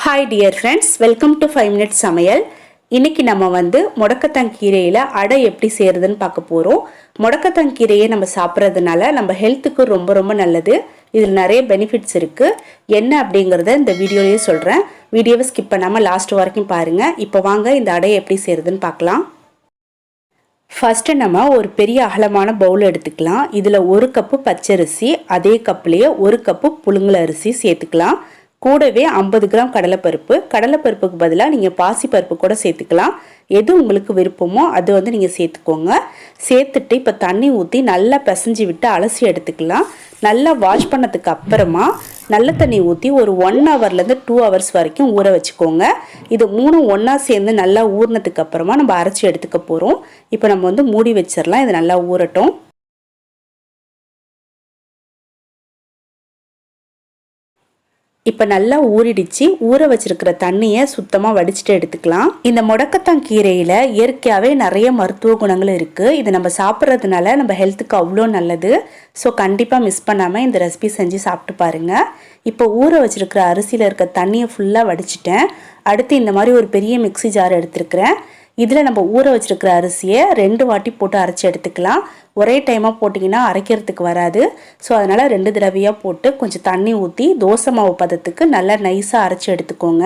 Hi dear friends, welcome to 5 minutes Samayal. இன்னைக்கு நம்ம முடக்கத்தான் கீரையில அடை எப்படி செய்யறதுன்னு பார்க்க போறோம். முடக்கத்தான் கீரையை நம்ம சாப்பிட்றதுனால நம்ம ஹெல்த்துக்கு ரொம்ப ரொம்ப நல்லது. இதில் நிறைய பெனிஃபிட்ஸ் இருக்கு. என்ன அப்படிங்கறத இந்த வீடியோலயே சொல்றேன். வீடியோவை ஸ்கிப் பண்ணாம லாஸ்ட் வரைக்கும் பாருங்க. இப்போ வாங்க இந்த அடையை எப்படி செய்யறதுன்னு பார்க்கலாம். ஃபர்ஸ்ட் நம்ம ஒரு பெரிய அகலமான பவுல் எடுத்துக்கலாம். இதுல 1 கப்பு பச்சரிசி, அதே கப்லயே 1 கப்பு புழுங்கல் அரிசி சேர்த்துக்கலாம். கூடவே 50 கிராம் கடலைப்பருப்பு. கடலைப்பருப்புக்கு பதிலாக நீங்கள் பாசிப்பருப்பு கூட சேர்த்துக்கலாம். எது உங்களுக்கு விருப்பமோ அது நீங்கள் சேர்த்துக்கோங்க. சேர்த்துட்டு இப்போ தண்ணி ஊற்றி நல்லா பிசைஞ்சு விட்டு அலசி எடுத்துக்கலாம். நல்லா வாஷ் பண்ணதுக்கு அப்புறமா நல்ல தண்ணி ஊற்றி ஒரு 1 ஹவர்லேருந்து 2 ஹவர்ஸ் வரைக்கும் ஊற வச்சுக்கோங்க. இது 3 ஒன்றா சேர்ந்து நல்லா ஊறினதுக்கு அப்புறமா நம்ம அரைச்சி எடுத்துக்க போகிறோம். இப்போ நம்ம மூடி வச்சிடலாம். இது நல்லா ஊறட்டும். இப்போ நல்லா ஊறிடுச்சு. ஊற வச்சிருக்கிற தண்ணியை சுத்தமாக வடிச்சிட்டு எடுத்துக்கலாம். இந்த முடக்கத்தான் கீரையில் இயற்கையாகவே நிறைய மருத்துவ குணங்கள் இருக்குது. இதை நம்ம சாப்பிட்றதுனால நம்ம ஹெல்த்துக்கு அவ்வளோ நல்லது. ஸோ கண்டிப்பாக மிஸ் பண்ணாமல் இந்த ரெசிபி செஞ்சு சாப்பிட்டு பாருங்கள். இப்போ ஊற வச்சிருக்கிற அரிசியில் இருக்க தண்ணியை ஃபுல்லாக வடிச்சிட்டேன். அடுத்து இந்த மாதிரி ஒரு பெரிய மிக்சி ஜார் எடுத்துருக்கிறேன். இதில் நம்ம ஊற வச்சிருக்கிற அரிசியை 2 வாட்டி போட்டு அரைச்சி எடுத்துக்கலாம். ஒரே டைமாக போட்டிங்கன்னா அரைக்கிறதுக்கு வராது. ஸோ அதனால் 2 தடவையாக போட்டு கொஞ்சம் தண்ணி ஊற்றி தோசை மாவு பதத்துக்கு நல்லா நைஸாக அரைச்சி எடுத்துக்கோங்க.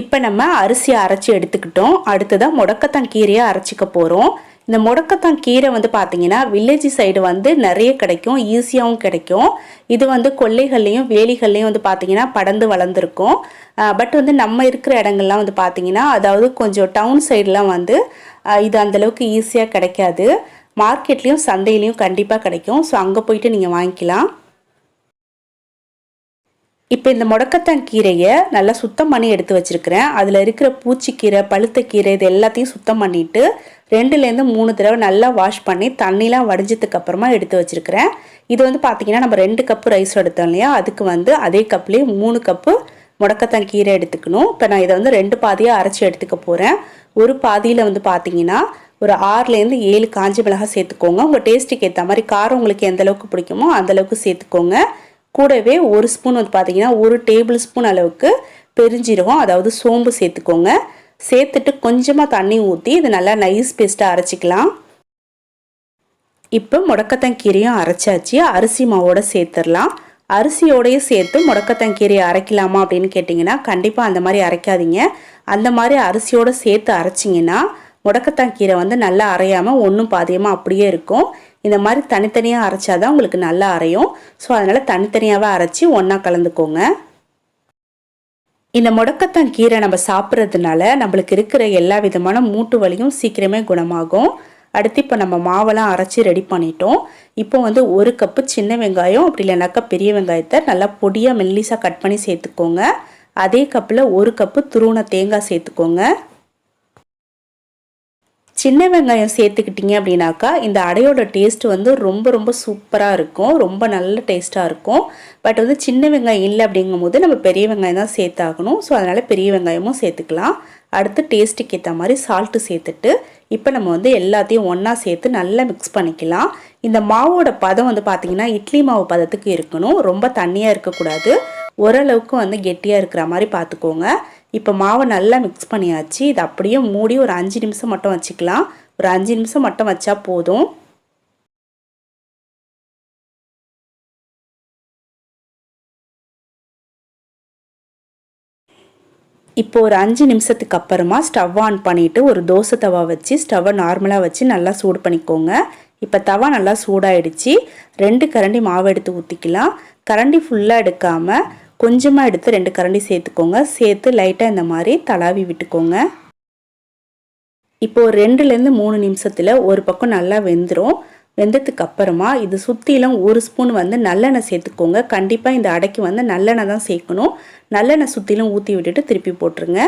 இப்போ நம்ம அரிசியை அரைச்சி எடுத்துக்கிட்டோம். அடுத்ததான் முடக்கத்தான் கீரையை அரைச்சிக்க போகிறோம். இந்த முடக்கத்தான் கீரை பார்த்தீங்கன்னா வில்லேஜ் சைடு நிறைய கிடைக்கும், ஈஸியாகவும் கிடைக்கும். இது கொல்லைகள்லையும் வேலிகள்லையும் பார்த்தீங்கன்னா படர்ந்து வளர்ந்துருக்கும். பட் நம்ம இருக்கிற இடங்கள்லாம் பார்த்தீங்கன்னா, அதாவது கொஞ்சம் டவுன் சைடெலாம் இது அந்தளவுக்கு ஈஸியாக கிடைக்காது. மார்க்கெட்லேயும் சந்தையிலையும் கண்டிப்பாக கிடைக்கும். ஸோ அங்கே போயிட்டு நீங்கள் வாங்கிக்கலாம். இப்போ இந்த முடக்கத்தான் கீரையை நல்லா சுத்தம் பண்ணி எடுத்து வச்சுருக்கிறேன். அதில் இருக்கிற பூச்சிக்கீரை, பழுத்த கீரை இது எல்லாத்தையும் சுத்தம் பண்ணிவிட்டு 2லேருந்து 3 தடவை நல்லா வாஷ் பண்ணி தண்ணிலாம் வடிஞ்சதுக்கு அப்புறமா எடுத்து வச்சுருக்கிறேன். இது பார்த்தீங்கன்னா நம்ம 2 கப்பு ரைஸ் எடுத்தோம் இல்லையா, அதுக்கு அதே கப்லேயே 3 கப்பு முடக்கத்தான் கீரை எடுத்துக்கணும். இப்போ நான் இதை 2 பாதியாக அரைச்சி எடுத்துக்க போகிறேன். ஒரு பாதியில் பார்த்தீங்கன்னா ஒரு 6லேருந்து 7 காஞ்ச மிளகாய் சேர்த்துக்கோங்க. உங்கள் டேஸ்ட்டுக்கு ஏற்ற மாதிரி காரம் உங்களுக்கு எந்த அளவுக்கு பிடிக்குமோ அந்தளவுக்கு சேர்த்துக்கோங்க. கூடவே 1 ஸ்பூன் பார்த்தீங்கன்னா 1 டேபிள் ஸ்பூன் அளவுக்கு பெருஞ்சீரகம், அதாவது சோம்பு சேர்த்துக்கோங்க. சேர்த்துட்டு கொஞ்சமாக தண்ணி ஊற்றி இது நல்லா நைஸ் பேஸ்ட்டாக அரைச்சிக்கலாம். இப்போ முடக்கத்தான் கீரையும் அரைச்சாச்சு. அரிசி மாவோட சேர்த்துடலாம். அரிசியோடையே சேர்த்து முடக்கத்தான் கீரையை அரைக்கலாமா அப்படின்னு கேட்டிங்கன்னா கண்டிப்பாக அந்த மாதிரி அரைக்காதீங்க. அந்த மாதிரி அரிசியோடு சேர்த்து அரைச்சிங்கன்னா முடக்கத்தான் கீரை நல்லா அரையாமல் ஒன்றும் பாதியமாக அப்படியே இருக்கும். இந்த மாதிரி தனித்தனியாக அரைச்சாதான் உங்களுக்கு நல்லா அரையும். ஸோ அதனால் தனித்தனியாகவே அரைச்சி ஒன்றா கலந்துக்கோங்க. இந்த முடக்கத்தான் கீரை நம்ம சாப்பிட்றதுனால நம்மளுக்கு இருக்கிற எல்லா விதமான மூட்டு வலியும் சீக்கிரமே குணமாகும். அடுத்து இப்போ நம்ம மாவெல்லாம் அரைச்சி ரெடி பண்ணிட்டோம். இப்போ 1 கப்பு சின்ன வெங்காயம், அப்படி இல்லைனாக்கா பெரிய வெங்காயத்தை நல்லா பொடியாக மெல்லிசாக கட் பண்ணி சேர்த்துக்கோங்க. அதே கப்பில் 1 கப்பு துருவன தேங்காய் சேர்த்துக்கோங்க. சின்ன வெங்காயம் சேர்த்துக்கிட்டிங்க அப்படின்னாக்கா இந்த அடையோட டேஸ்ட் ரொம்ப ரொம்ப சூப்பராக இருக்கும். ரொம்ப நல்ல டேஸ்ட்டாக இருக்கும். பட் சின்ன வெங்காயம் இல்லை அப்படிங்கும்போது நம்ம பெரிய வெங்காயம் தான் சேர்த்தாகணும். ஸோ அதனால் பெரிய வெங்காயமும் சேர்த்துக்கலாம். அடுத்து டேஸ்ட்டுக்கு ஏற்ற மாதிரி சால்ட்டு சேர்த்துட்டு இப்போ நம்ம எல்லாத்தையும் ஒன்றா சேர்த்து நல்லா மிக்ஸ் பண்ணிக்கலாம். இந்த மாவோட பதம் பார்த்திங்கன்னா இட்லி மாவு பதத்துக்கு இருக்கணும். ரொம்ப தண்ணியாக இருக்கக்கூடாது. ஓரளவுக்கு கெட்டியாக இருக்கிற மாதிரி பார்த்துக்கோங்க. இப்போ மாவை நல்லா மிக்ஸ் பண்ணியாச்சு. இது அப்படியே மூடி ஒரு 5 நிமிஷம் மட்டும் வச்சுக்கலாம். ஒரு 5 நிமிஷம் மட்டும் வச்சா போதும். இப்போ ஒரு 5 நிமிஷத்துக்கு அப்புறமா ஸ்டவ் ஆன் பண்ணிவிட்டு ஒரு தோசை தவா வச்சு ஸ்டவ்வை நார்மலாக வச்சு நல்லா சூடு பண்ணிக்கோங்க. இப்போ தவா நல்லா சூடாயிடுச்சு. 2 கரண்டி மாவு எடுத்து ஊற்றிக்கலாம். கரண்டி ஃபுல்லாக எடுக்காமல் கொஞ்சமாக எடுத்து 2 கரண்டி சேர்த்துக்கோங்க. சேர்த்து லைட்டாக இந்த மாதிரி தளாவி விட்டுக்கோங்க. இப்போது 2லேருந்து 3 நிமிஷத்தில் ஒரு பக்கம் நல்லா வெந்துடும். வெந்ததுக்கு அப்புறமா இது சுற்றிலும் 1 ஸ்பூன் நல்லெண்ணெய் சேர்த்துக்கோங்க. கண்டிப்பாக இந்த அடைக்கு நல்லெண்ணெய் தான் சேர்க்கணும். நல்லெண்ணெய் சுற்றிலும் ஊற்றி விட்டுட்டு திருப்பி போட்டுருங்க.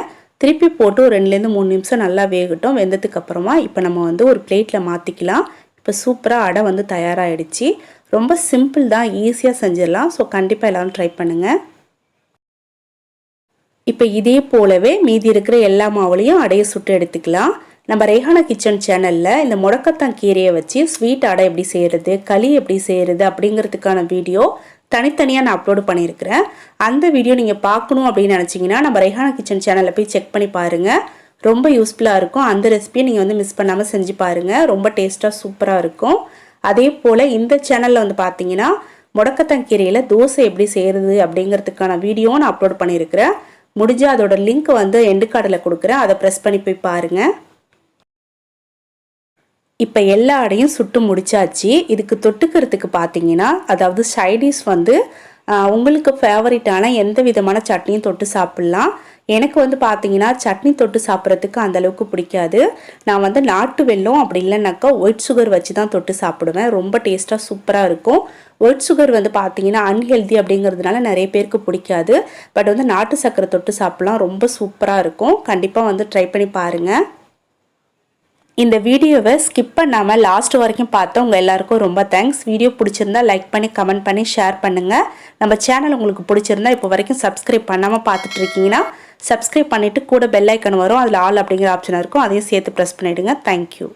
திருப்பி போட்டு ஒரு 2லேருந்து 3 நிமிஷம் நல்லா வேகட்டும். வெந்ததுக்கு அப்புறமா இப்போ நம்ம ஒரு பிளேட்டில் மாற்றிக்கலாம். இப்போ சூப்பராக அடை தயாராகிடுச்சு. ரொம்ப சிம்பிள் தான், ஈஸியாக செஞ்சிடலாம். ஸோ கண்டிப்பாக எல்லோரும் ட்ரை பண்ணுங்கள். இப்போ இதே போலவே மீதி இருக்கிற எல்லா மாவுலையும் அடையை சுட்டு எடுத்துக்கலாம். நம்ம ரேஹானா கிச்சன் சேனலில் இந்த முடக்கத்தான் கீரையை வச்சு ஸ்வீட் அடை எப்படி செய்கிறது, களி எப்படி செய்கிறது அப்படிங்கிறதுக்கான வீடியோ தனித்தனியாக நான் அப்லோடு பண்ணியிருக்கிறேன். அந்த வீடியோ நீங்கள் பார்க்கணும் அப்படின்னு நினச்சிங்கன்னா நம்ம ரேஹானா கிச்சன் சேனலில் போய் செக் பண்ணி பாருங்கள். ரொம்ப யூஸ்ஃபுல்லாக இருக்கும். அந்த ரெசிபியை நீங்கள் வந்து மிஸ் பண்ணாமல் செஞ்சு பாருங்கள். ரொம்ப டேஸ்ட்டாக சூப்பராக இருக்கும். அதே போல் இந்த சேனலில் வந்து பார்த்தீங்கன்னா முடக்கத்தான் கீரையில் தோசை எப்படி செய்கிறது அப்படிங்கிறதுக்கான வீடியோவும் நான் அப்லோட் பண்ணியிருக்கிறேன். முடிஞ்சால் அதோட லிங்க் வந்து எண்டு கார்டில் கொடுக்குறேன். அதை ப்ரெஸ் பண்ணி போய் பாருங்கள். இப்போ எல்லா அடையும் சுட்டு முடிச்சாச்சு. இதுக்கு தொட்டுக்கிறதுக்கு பார்த்தீங்கன்னா அதாவது சைடிஷ் வந்து உங்களுக்கு ஃபேவரட்டான எந்த விதமான சட்னியும் தொட்டு சாப்பிட்லாம். எனக்கு வந்து பார்த்தீங்கன்னா சட்னி தொட்டு சாப்பிட்றதுக்கு அந்தளவுக்கு பிடிக்காது. நான் வந்து நாட்டு வெல்லம் அப்படி இல்லைனாக்கா ஒயிட் சுகர் வச்சு தான் தொட்டு சாப்பிடுவேன். ரொம்ப டேஸ்ட்டாக சூப்பராக இருக்கும். ஒயிட் சுகர் வந்து பார்த்தீங்கன்னா அன்ஹெல்தி அப்படிங்கிறதுனால நிறைய பேருக்கு பிடிக்காது. பட் வந்து நாட்டு சர்க்கரை தொட்டு சாப்பிட்லாம். ரொம்ப சூப்பராக இருக்கும். கண்டிப்பாக வந்து ட்ரை பண்ணி பாருங்கள். இந்த வீடியோவை ஸ்கிப் பண்ணாமல் லாஸ்ட் வரைக்கும் பார்த்தவங்க எல்லாருக்கும் ரொம்ப தேங்க்ஸ். வீடியோ பிடிச்சிருந்தா லைக் பண்ணி கமெண்ட் பண்ணி ஷேர் பண்ணுங்கள். நம்ம சேனல் உங்களுக்கு பிடிச்சிருந்தா இப்போ வரைக்கும் சப்ஸ்கிரைப் பண்ணாமல் பார்த்துட்டு இருக்கீங்கன்னா சப்ஸ்கிரைப் பண்ணிவிட்டு கூட பெல் ஐக்கன் வரும். அதில் ஆல் அப்படிங்கிற ஆப்ஷன் இருக்கும். அதையும் சேர்த்து ப்ரெஸ் பண்ணிவிடுங்க. தேங்க்யூ.